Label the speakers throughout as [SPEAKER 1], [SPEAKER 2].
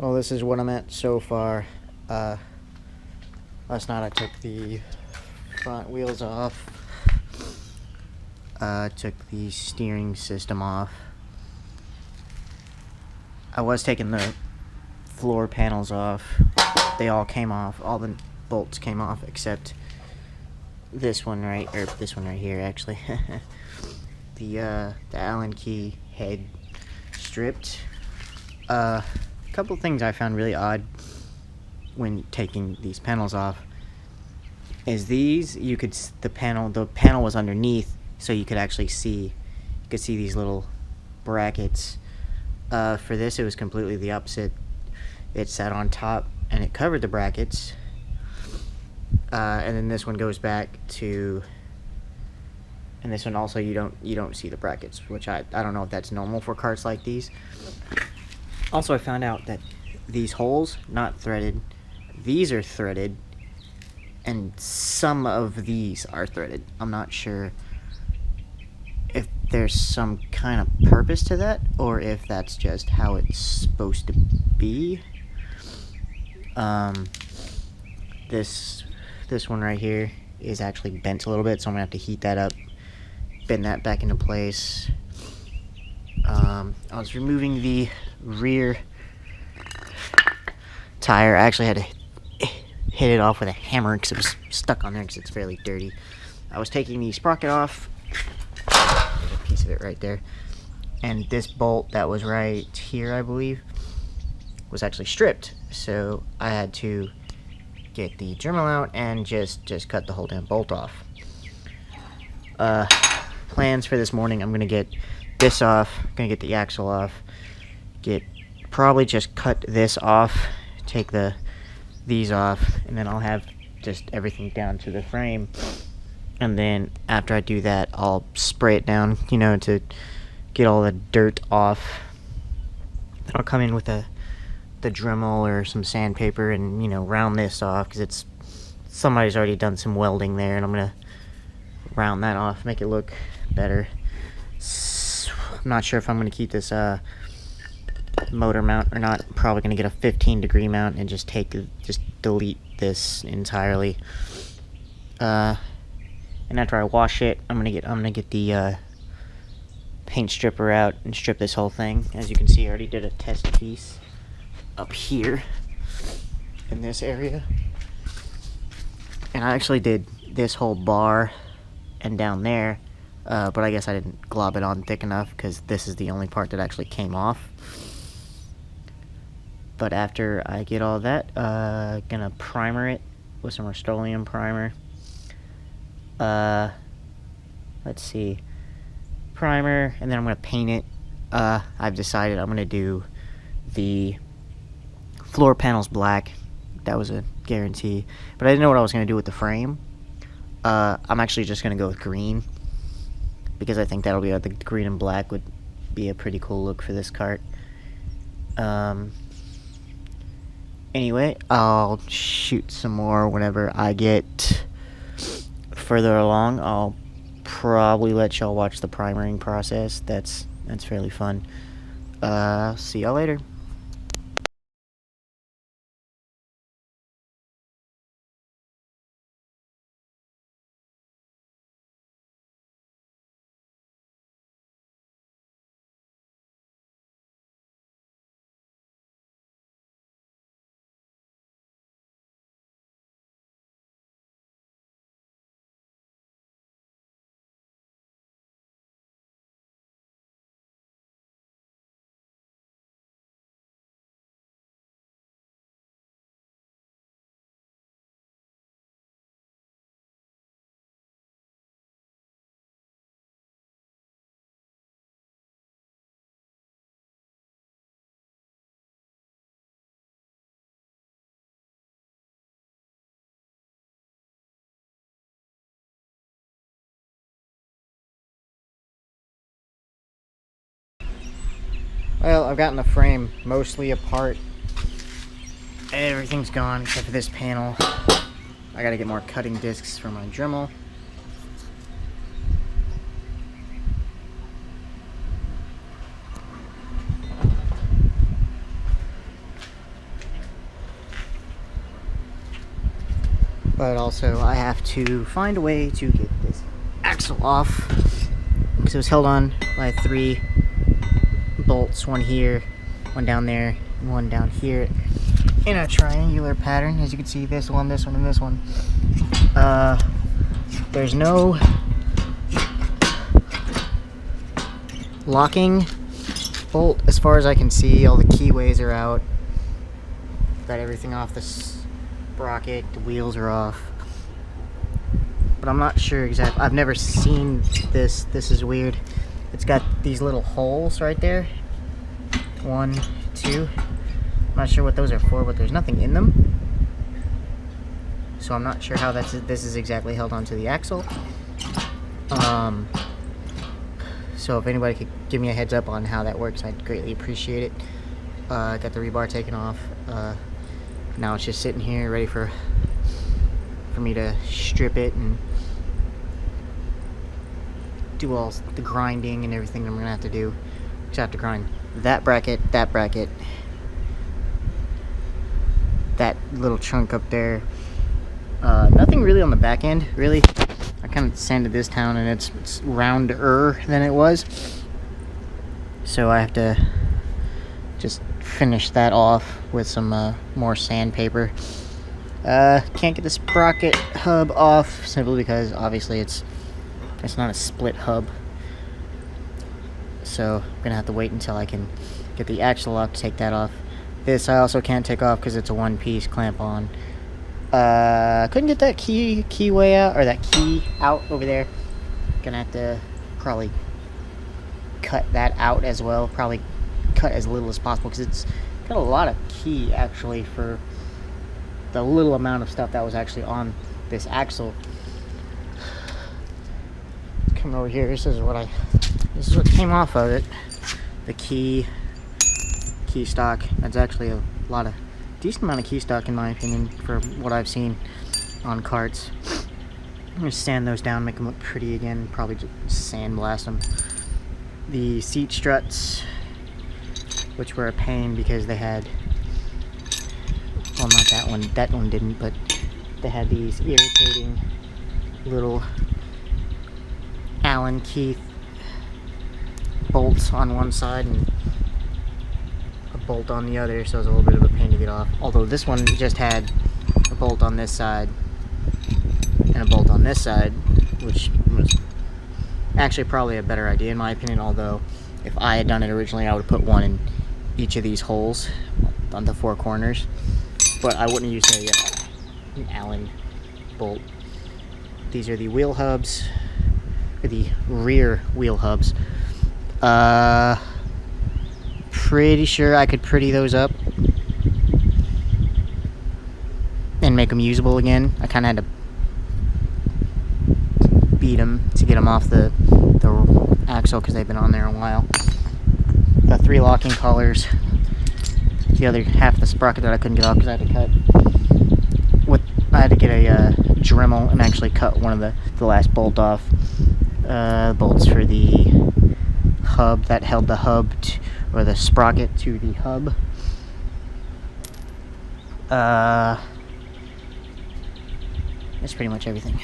[SPEAKER 1] Well, this is what I'm at so far. Last night I took the front wheels off. Took the steering system off. I was taking the floor panels off. They all came off. All the bolts came off except this one right here actually. The Allen key head stripped. A couple things I found really odd when taking these panels off is these, the panel was underneath, so you could actually see these little brackets. For this it was completely the opposite. It sat on top and it covered the brackets, and then this one goes back to, and this one also you don't see the brackets, which I don't know if that's normal for carts like these. Also, I found out that these holes, not threaded, these are threaded, and some of these are threaded. I'm not sure if there's some kind of purpose to that, or if that's just how it's supposed to be. This one right here is actually bent a little bit, so I'm gonna have to heat that up, bend that back into place. I was removing the rear tire. I actually had to hit it off with a hammer because it was stuck on there because it's fairly dirty. I was taking the sprocket off. There's a piece of it right there. And this bolt that was right here, I believe, was actually stripped. So I had to get the Dremel out and just cut the whole damn bolt off. Plans for this morning: I'm gonna get this off, gonna get the axle off, probably just cut this off, take these off, and then I'll have just everything down to the frame. And then after I do that, I'll spray it down, to get all the dirt off. Then I'll come in with the Dremel or some sandpaper and round this off, because somebody's already done some welding there, and I'm gonna round that off, make it look better. I'm not sure if I'm gonna keep this motor mount or not. I'm probably gonna get a 15-degree mount and just delete this entirely. And after I wash it, I'm gonna get the paint stripper out and strip this whole thing. As you can see, I already did a test piece up here in this area, and I actually did this whole bar and down there, but I guess I didn't glob it on thick enough because this is the only part that actually came off. But after I get all that, gonna primer it with some Rust-Oleum primer. Let's see, primer, and then I'm gonna paint it. I've decided I'm gonna do the floor panels black. That was a guarantee, but I didn't know what I was gonna do with the frame. I'm actually just gonna go with green, because I think that'll be the green and black would be a pretty cool look for this cart. Anyway, I'll shoot some more whenever I get further along. I'll probably let y'all watch the primering process. That's fairly fun. See y'all later. Well, I've gotten the frame mostly apart. Everything's gone except for this panel. I gotta get more cutting discs for my Dremel. But also I have to find a way to get this axle off, because it was held on by 3 bolts, one here, one down there, and one down here, in a triangular pattern. As you can see, this one, this one, and this one. There's no locking bolt as far as I can see. All the keyways are out. Got everything off the sprocket. The wheels are off. But I'm not sure exactly. I've never seen this. This is weird. It's got these little holes right there. 1, 2. I'm not sure what those are for, but there's nothing in them. So I'm not sure how this is exactly held onto the axle. So if anybody could give me a heads up on how that works, I'd greatly appreciate it. Got the rebar taken off. Now it's just sitting here ready for me to strip it and do all the grinding and everything I'm gonna have to do. Just have to grind that bracket, that little chunk up there. Nothing really on the back end, really. I kind of sanded this down and it's rounder than it was. So I have to just finish that off with some more sandpaper. Can't get the sprocket hub off simply because obviously it's not a split hub. So I'm gonna have to wait until I can get the axle off to take that off. This I also can't take off because it's a one-piece clamp on. Couldn't get that key way out, or that key out over there. Gonna have to probably cut that out as well. Probably cut as little as possible because it's got a lot of key actually for the little amount of stuff that was actually on this axle. Come over here. This is what came off of it. The key stock. That's actually a decent amount of key stock in my opinion for what I've seen on carts. I'm gonna sand those down, make them look pretty again. Probably just sandblast them. The seat struts, which were a pain because they had, well, not that one. That one didn't, but they had these irritating little Allen key bolts on one side and a bolt on the other, so it was a little bit of a pain to get off. Although this one just had a bolt on this side and a bolt on this side, which was actually probably a better idea in my opinion. Although if I had done it originally, I would have put one in each of these holes on the 4 corners, but I wouldn't use an Allen bolt. These are the wheel hubs, or the rear wheel hubs. Pretty sure I could pretty those up and make them usable again. I kind of had to beat them to get them off the axle because they've been on there a while. The 3 locking collars. The other half of the sprocket that I couldn't get off because I had to cut. I had to get a Dremel and actually cut one of the last bolt off. Bolts for the hub that held the hub or the sprocket to the hub. That's pretty much everything.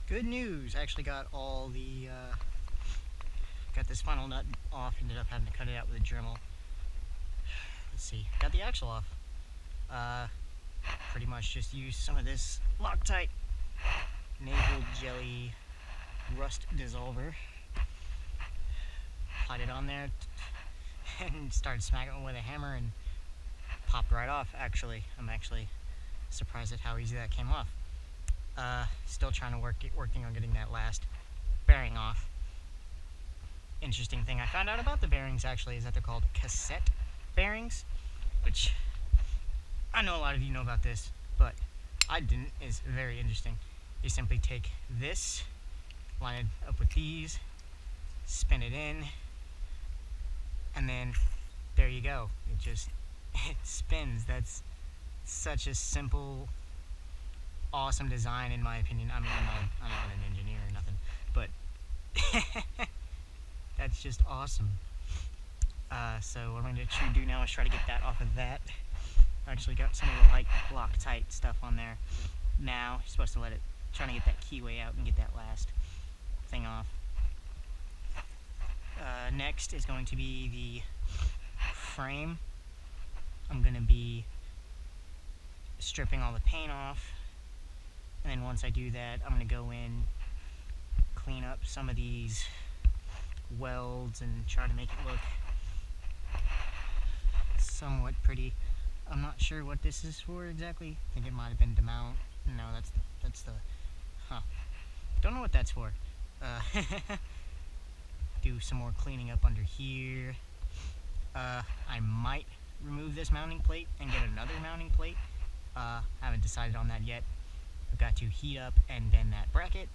[SPEAKER 1] Good news, I actually got all the Got this funnel nut off, ended up having to cut it out with a Dremel. Let's see, got the axle off. Pretty much just used some of this Loctite Naval Jelly Rust Dissolver. Applied it on there and started smacking it with a hammer and popped right off. Actually, I'm actually surprised at how easy that came off. Still trying to working on getting that last bearing off. Interesting thing I found out about the bearings actually is that they're called cassette bearings, which I know a lot of you know about this, but I didn't. It's very interesting. You simply take this, line it up with these, spin it in, and then there you go. It spins. That's such a simple, awesome design in my opinion. I mean, I'm not an engineer or nothing, but that's just awesome. So what I'm going to do now is try to get that off of that. I actually got some of the Loctite stuff on there. Now you're supposed to trying to get that keyway out and get that last thing off. Next is going to be the frame. I'm going to be stripping all the paint off, and then once I do that, I'm going to go in, clean up some of these welds and try to make it look somewhat pretty. I'm not sure what this is for exactly. I think it might have been to mount. No, that's the don't know what that's for. Do some more cleaning up under here. I might remove this mounting plate and get another mounting plate. Haven't decided on that yet. I've got to heat up and bend that bracket.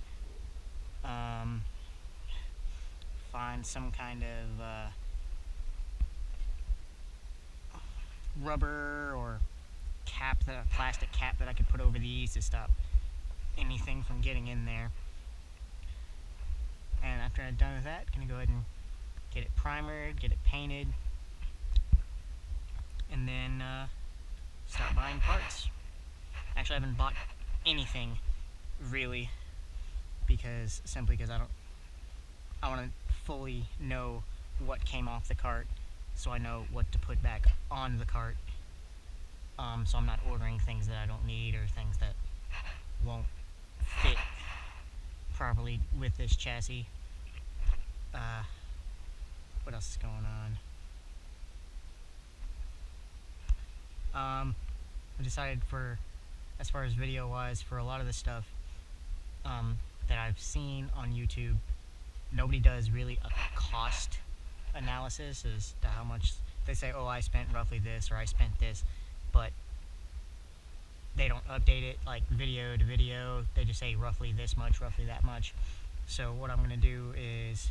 [SPEAKER 1] Find some kind of rubber or plastic cap that I could put over these to stop anything from getting in there. And after I'm done with that, I'm going to go ahead and get it primered, get it painted, and then start buying parts. Actually, I haven't bought anything really, simply because I want to fully know what came off the cart, so I know what to put back on the cart. So I'm not ordering things that I don't need or things that won't fit properly with this chassis. What else is going on? I decided as far as video wise, for a lot of the stuff that I've seen on YouTube, nobody does really a cost analysis as to how much. They say, oh, I spent roughly this, or I spent this, but they don't update it like video to video. They just say roughly this much, roughly that much. So what I'm going to do is,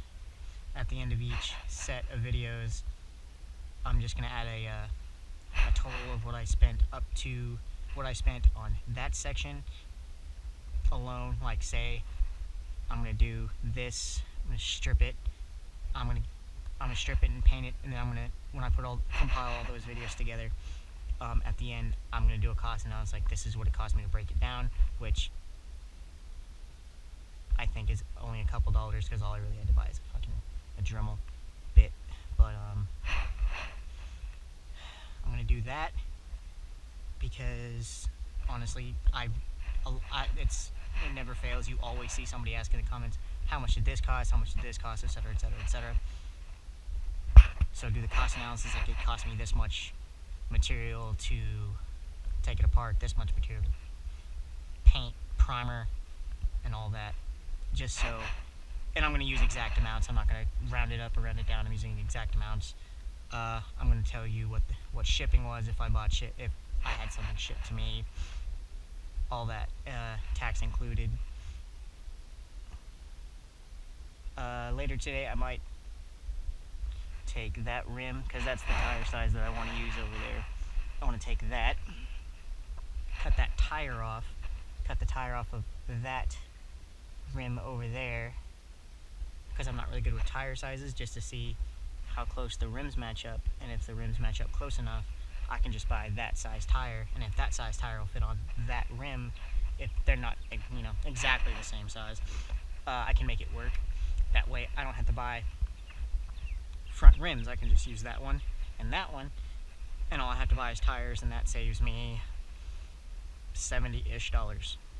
[SPEAKER 1] at the end of each set of videos, I'm just going to add a total of what I spent up to what I spent on that section alone. Like, say I'm going to do this, I'm going to strip it, I'm going to strip it and paint it, and then when I compile all those videos together, at the end, I'm going to do a cost analysis, like this is what it cost me to break it down, which I think is only a couple dollars, because all I really had to buy is a Dremel bit. But I'm going to do that because honestly, it never fails. You always see somebody ask in the comments, how much did this cost, how much did this cost, etc., etc., etc. So do the cost analysis, like it cost me this much material to take it apart, this much material to paint, primer, and all that. Just so, and I'm going to use exact amounts. I'm not going to round it up or round it down. I'm using exact amounts. I'm going to tell you what shipping was, if I had something shipped to me, all that, tax included. Later today, I might take that rim, because that's the tire size that I want to use over there. I want to take that, cut that tire off, cut the tire off of that rim over there, because I'm not really good with tire sizes, just to see how close the rims match up, and if the rims match up close enough, I can just buy that size tire, and if that size tire will fit on that rim, if they're not, exactly the same size, I can make it work. That way I don't have to buy
[SPEAKER 2] front rims, I can just use that one and that one, and all I have to buy is tires, and that saves me $70-ish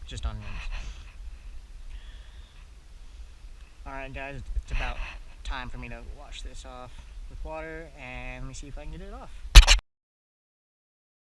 [SPEAKER 2] just on rims. Alright guys, it's about time for me to wash this off with water, and let me see if I can get it off.